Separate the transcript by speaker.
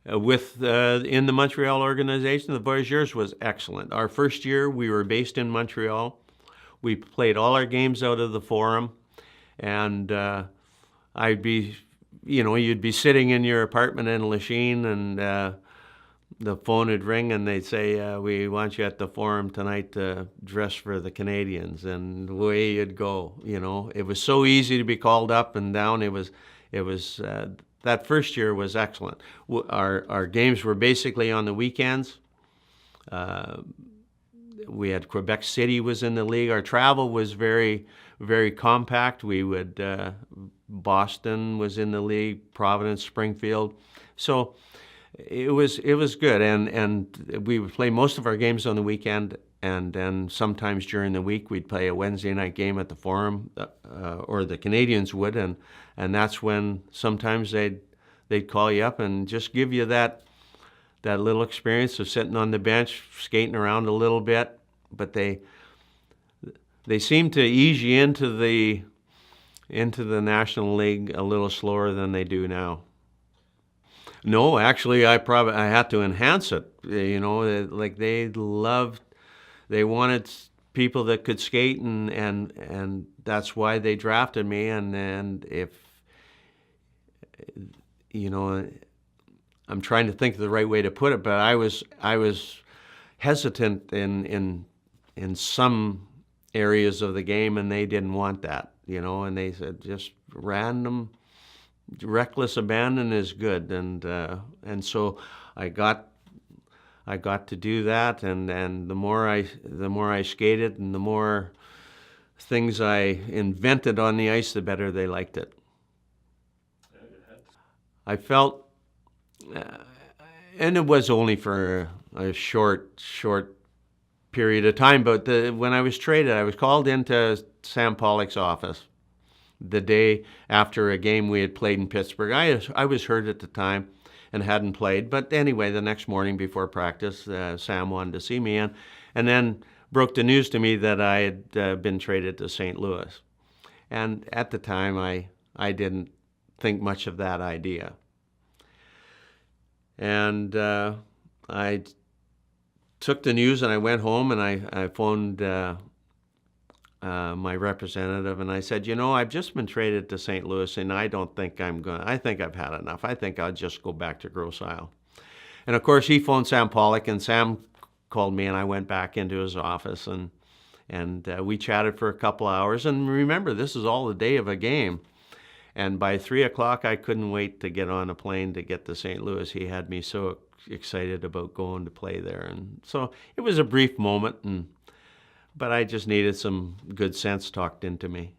Speaker 1: In the Montreal organization, the Voyageurs was excellent. Our first year, we were based in Montreal. We played all our games out of the Forum, and I'd be, you'd be sitting in your apartment in Lachine, and the phone would ring, and they'd say, "We want you at the Forum tonight to dress for the Canadians," and away you'd go. It was so easy to be called up and down. It was that first year was excellent. Our games were basically on the weekends. We had Quebec City was in the league. Our travel was very, very compact. Boston was in the league, Providence, Springfield. So it was good, and we would play most of our games on the weekend, and then sometimes during the week we'd play a Wednesday night game at the Forum, or the Canadians would, and that's when sometimes they'd call you up and just give you that little experience of sitting on the bench, skating around a little bit, but they seem to ease you into the National League a little slower than they do now. No, actually, I had to enhance it. Like they wanted people that could skate, and that's why they drafted me. And if I'm trying to think of the right way to put it, but I was hesitant in some areas of the game, and they didn't want that. And they said just random. Reckless abandon is good, and so I got to do that, and the more I skated, and the more things I invented on the ice, the better they liked it. I felt, and it was only for a short period of time, but when I was traded, I was called into Sam Pollock's office the day after a game we had played in Pittsburgh. I was hurt at the time and hadn't played, but anyway, the next morning before practice, Sam wanted to see me, and then broke the news to me that I had been traded to St. Louis. And at the time, I didn't think much of that idea. And I took the news and I went home and I phoned my representative, and I said, I've just been traded to St. Louis, and I think I've had enough. I think I'll just go back to Grosse Isle. And of course, he phoned Sam Pollock, and Sam called me, and I went back into his office, and we chatted for a couple hours. And remember, this is all the day of a game. And by 3 o'clock, I couldn't wait to get on a plane to get to St. Louis. He had me so excited about going to play there. And so it was a brief moment, but I just needed some good sense talked into me.